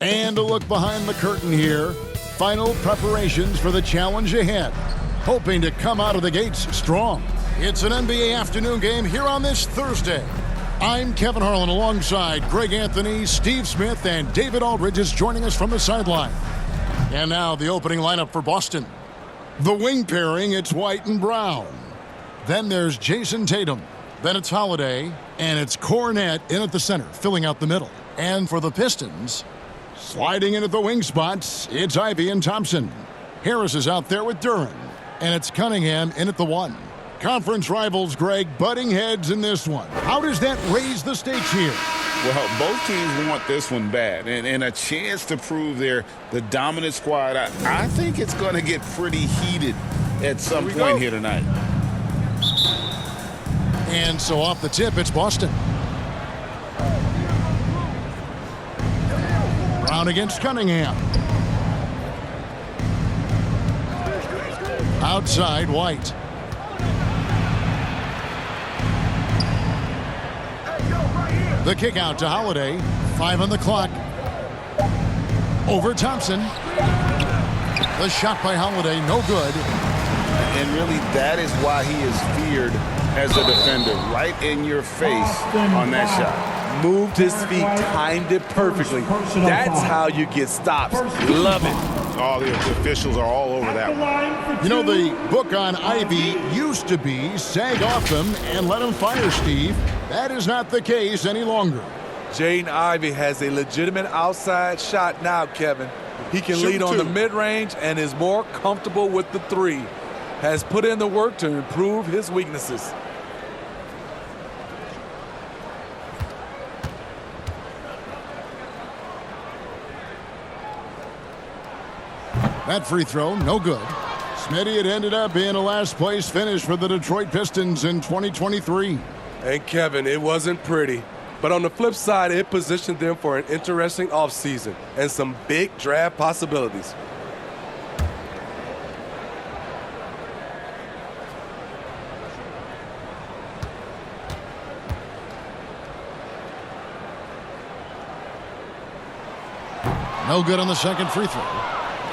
And a look behind the curtain here. Final preparations for the challenge ahead. Hoping to come out of the gates strong. It's an NBA afternoon game here on this Thursday. I'm Kevin Harlan alongside Greg Anthony, Steve Smith, and David Aldridge is joining us from the sideline. And now the opening lineup for Boston. The wing pairing, it's White and Brown. Then there's Jason Tatum. Then it's Holiday. And it's Cornet in at the center, filling out the middle. And for the Pistons, sliding in at the wing spots, it's Ivy and Thompson. Harris is out there with Duran. And it's Cunningham in at the 1. Conference rivals, Greg, butting heads in this one. How does that raise the stakes here? Well, both teams want this one bad, and a chance to prove they're the dominant squad. I think it's going to get pretty heated at some point here tonight. And so off the tip, it's Boston. Brown against Cunningham. Outside, White. The kick out to Holiday. 5 on the clock. Over Thompson. The shot by Holiday, no good. And really, that is why he is feared as a defender. Right in your face on that shot. Moved his feet, timed it perfectly. That's how you get stops. Love it. All the officials are all over that one. You know, the book on Ivy used to be sag off them and let him fire, Steve. That is not the case any longer. Jaden Ivey has a legitimate outside shot now, Kevin. He can lead on the mid-range and is more comfortable with the 3. Has put in the work to improve his weaknesses. That free throw, no good. Smitty, it ended up being a last-place finish for the Detroit Pistons in 2023. And Kevin, it wasn't pretty. But on the flip side, it positioned them for an interesting offseason and some big draft possibilities. No good on the second free throw.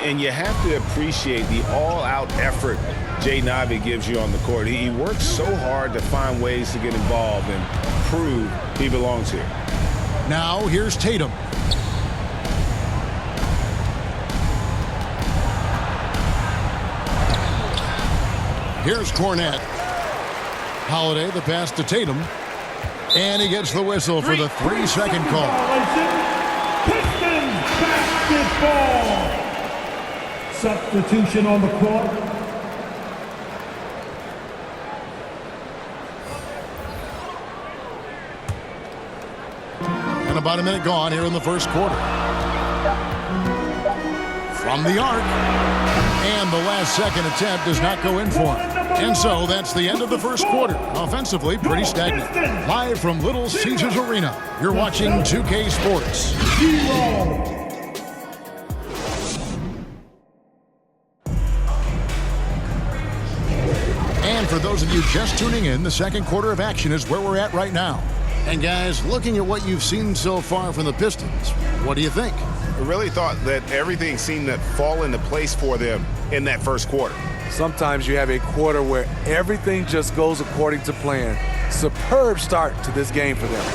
And you have to appreciate the all-out effort Jaden Ivey gives you on the court. He works so hard to find ways to get involved and prove he belongs here. Now here's Tatum. Here's Cornet. Holiday, the pass to Tatum. And he gets the whistle for the 3-second call. Pistons basketball. Substitution on the court. And about a minute gone here in the first quarter. From the arc. And the last second attempt does not go in for him. And so that's the end of the first quarter. Offensively, pretty stagnant. Live from Little Caesars Arena, you're watching 2K Sports. And for those of you just tuning in, the second quarter of action is where we're at right now. And guys, looking at what you've seen so far from the Pistons, what do you think? I really thought that everything seemed to fall into place for them in that first quarter. Sometimes you have a quarter where everything just goes according to plan. Superb start to this game for them.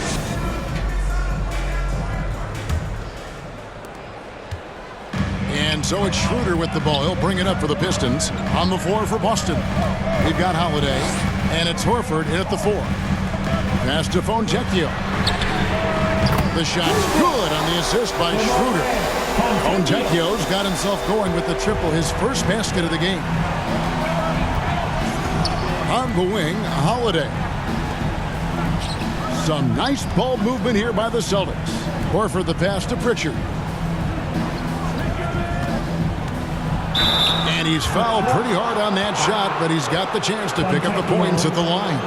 And so it's Schroeder with the ball. He'll bring it up for the Pistons. On the floor for Boston, we've got Holiday, and it's Horford in at the 4. Pass to Fontecchio. The shot's good on the assist by Schroeder. Fontecchio's got himself going with the triple, his first basket of the game. On the wing, Holiday. Some nice ball movement here by the Celtics. Horford the pass to Pritchard. And he's fouled pretty hard on that shot, but he's got the chance to pick up the points at the line.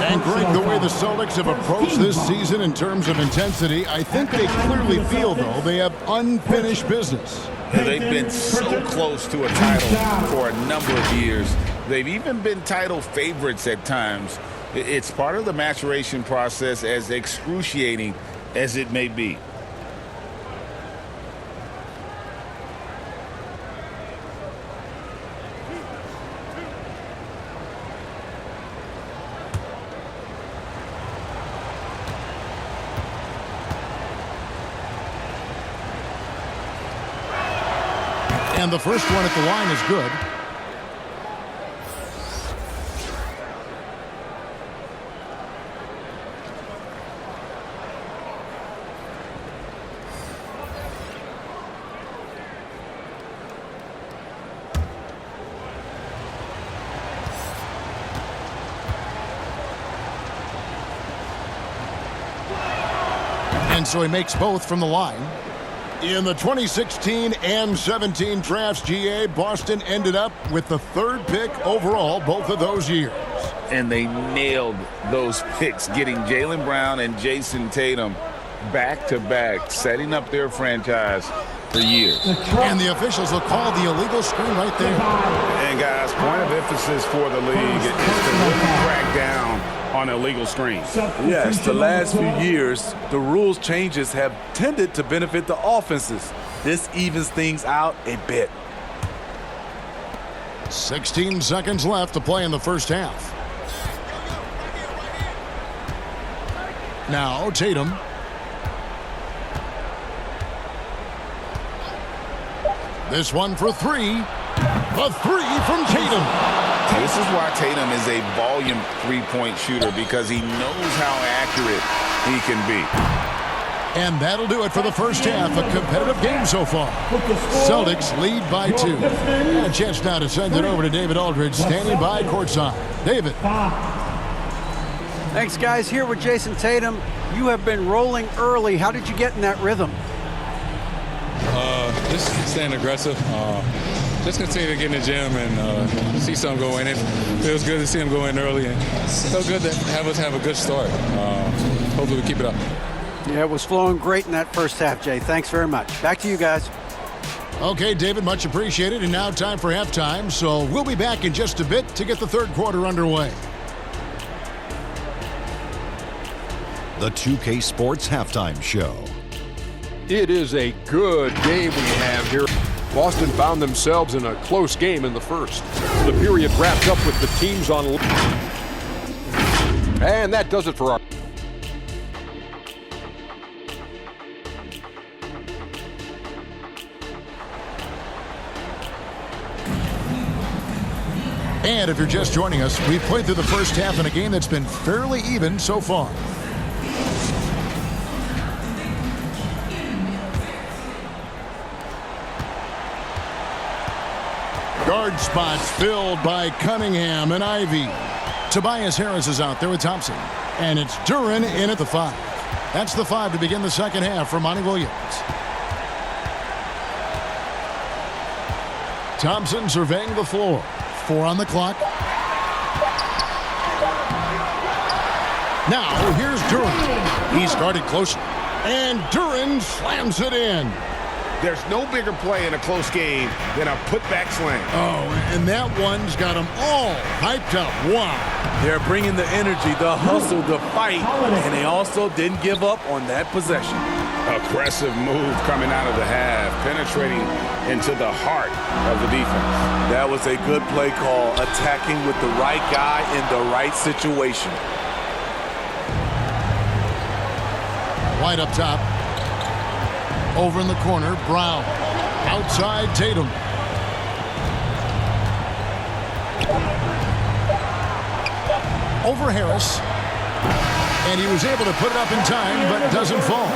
And Greg, the way the Celtics have approached this season in terms of intensity, I think they clearly feel, though, they have unfinished business. They've been so close to a title for a number of years. They've even been title favorites at times. It's part of the maturation process, as excruciating as it may be. And the first one at the line is good. And so he makes both from the line. In the 2016 and 17 drafts, GA, Boston ended up with the 3rd pick overall both of those years. And they nailed those picks, getting Jaylen Brown and Jason Tatum back-to-back, setting up their franchise for years. And the officials will call the illegal screen right there. And guys, point of emphasis for the league is to really crack down on illegal screens. Yes, the last few years, the rules changes have tended to benefit the offenses. This evens things out a bit. 16 seconds left to play in the first half. Now Tatum. This one for 3. A 3 from Tatum. This is why Tatum is a volume three-point shooter, because he knows how accurate he can be. And that'll do it for the first half. A competitive game so far. Celtics lead by 2. And a chance now to send it over to David Aldridge, standing by courtside. David. Thanks, guys. Here with Jason Tatum. You have been rolling early. How did you get in that rhythm? Just staying aggressive. Just continue to get in the gym and see something go in. It feels good to see him go in early, and so good to have us have a good start. Hopefully we keep it up. Yeah, it was flowing great in that first half, Jay. Thanks very much. Back to you guys. Okay, David, much appreciated. And now time for halftime. So we'll be back in just a bit to get the third quarter underway. The 2K Sports Halftime Show. It is a good game we have here. Boston found themselves in a close game in the first. The period wrapped up with the teams on. And that does it for our. And if you're just joining us, we've played through the first half in a game that's been fairly even so far. Guard spots filled by Cunningham and Ivy. Tobias Harris is out there with Thompson. And it's Duren in at the 5. That's the 5 to begin the second half for Monty Williams. Thompson surveying the floor. 4 on the clock. Now here's Duren. He started close. And Duren slams it in. There's no bigger play in a close game than a putback slam. Oh, and that one's got them all hyped up. Wow. They're bringing the energy, the hustle, the fight, and they also didn't give up on that possession. Aggressive move coming out of the half, penetrating into the heart of the defense. That was a good play call, attacking with the right guy in the right situation. White up top. Over in the corner, Brown. Outside, Tatum. Over Harris. And he was able to put it up in time, but doesn't fall.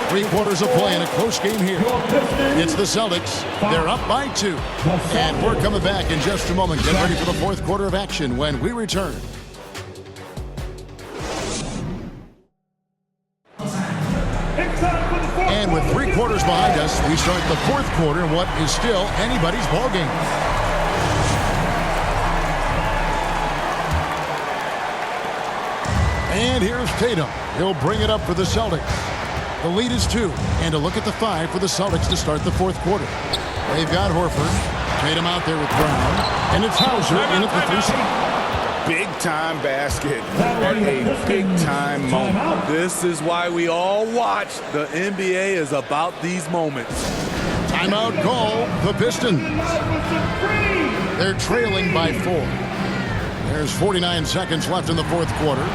3 quarters of play in a close game here. It's the Celtics. They're up by 2. And we're coming back in just a moment. Get ready for the fourth quarter of action when we return. And with 3 quarters behind us, we start the fourth quarter in what is still anybody's ballgame. And here's Tatum. He'll bring it up for the Celtics. The lead is 2. And a look at the 5 for the Celtics to start the fourth quarter. They've got Horford. Tatum out there with Brown. And it's Hauser in at the 3 spot. Big-time basket. A big-time moment. This is why we all watch. The NBA is about these moments. Timeout call, the Pistons. They're trailing by 4. There's 49 seconds left in the fourth quarter.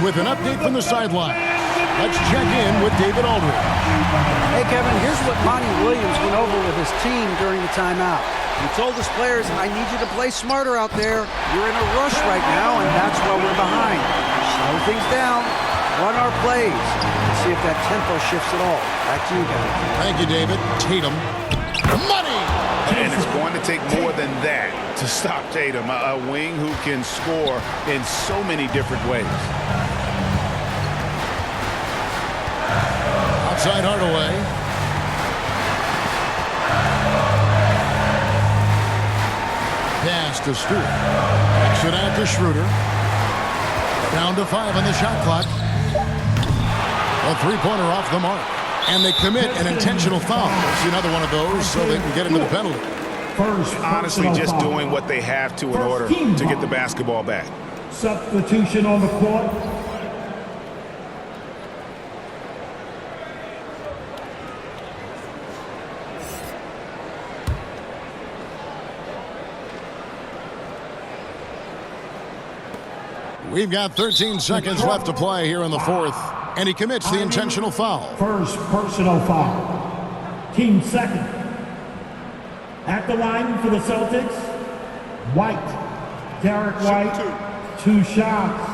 with an update from the sideline. Let's check in with David Aldridge. Hey, Kevin, here's what Monty Williams went over with his team during the timeout. He told his players, I need you to play smarter out there. You're in a rush right now, and that's why we're behind. Slow things down, run our plays, and see if that tempo shifts at all. Back to you guys. Thank you, David. Tatum. Money! And it's going to take more than that to stop Tatum, a wing who can score in so many different ways. Outside Hardaway. Pass to Stewart. Kicks it out to Schroeder. Down to 5 on the shot clock. A three-pointer off the mark. And they commit an intentional foul. It's another one of those so they can get into the penalty. Honestly, just doing what they have to in order to get the basketball back. Substitution on the court. We've got 13 seconds left to play here in the fourth. And he commits the intentional foul. First personal foul. Team second. At the line for the Celtics, White. Derek White, 2 shots.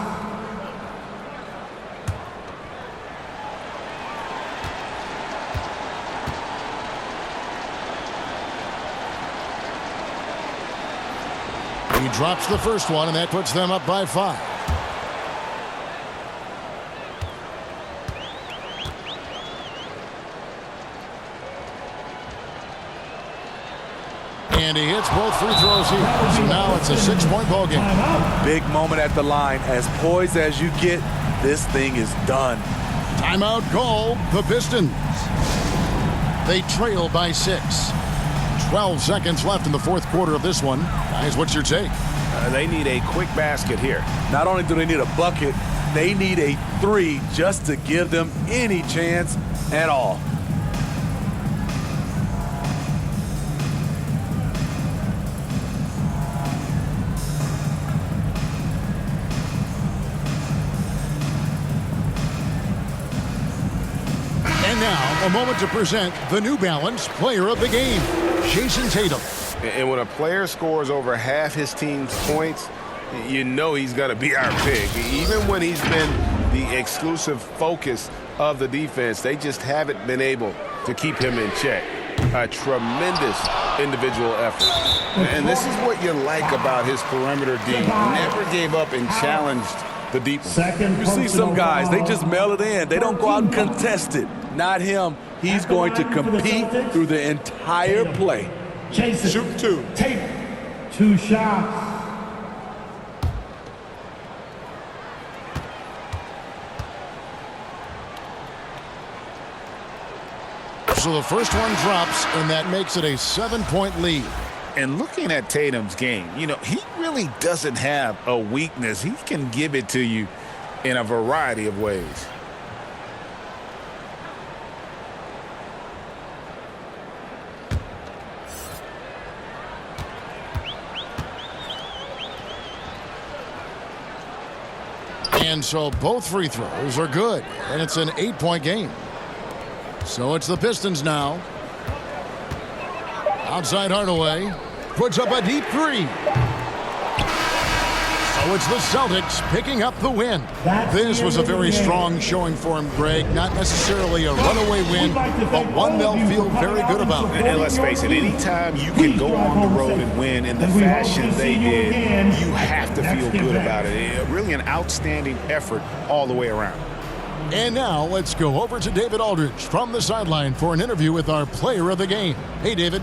He drops the first one, and that puts them up by 5. And he hits both free throws here. So now it's a 6-point ball game. Big moment at the line. As poised as you get, this thing is done. Timeout call, the Pistons. They trail by 6. 12 seconds left in the fourth quarter of this one. Guys, what's your take? They need a quick basket here. Not only do they need a bucket, they need a 3 just to give them any chance at all. And now, a moment to present the New Balance Player of the Game, Jason Tatum. And when a player scores over half his team's points, you know he's going to be our pick. Even when he's been the exclusive focus of the defense, they just haven't been able to keep him in check. A tremendous individual effort. And this is what you like about his perimeter D. Never gave up and challenged the deep one. You see some guys, they just mail it in. They don't go out and contest it. Not him. He's going to compete through the entire play. Jason. Shoot 2. Tatum. 2 shots. So the first one drops, and that makes it a 7-point lead. And looking at Tatum's game, you know, he really doesn't have a weakness. He can give it to you in a variety of ways. And so both free throws are good, and it's an 8-point game. So it's the Pistons now. Outside Hardaway puts up a deep 3. So it's the Celtics picking up the win. This was a very strong showing for him, Greg. Not necessarily a runaway win, but one they'll feel very good about. And let's face it, anytime you can go on the road and win in the fashion they did, you have to feel good about it. Really an outstanding effort all the way around. And now let's go over to David Aldridge from the sideline for an interview with our player of the game. Hey, David.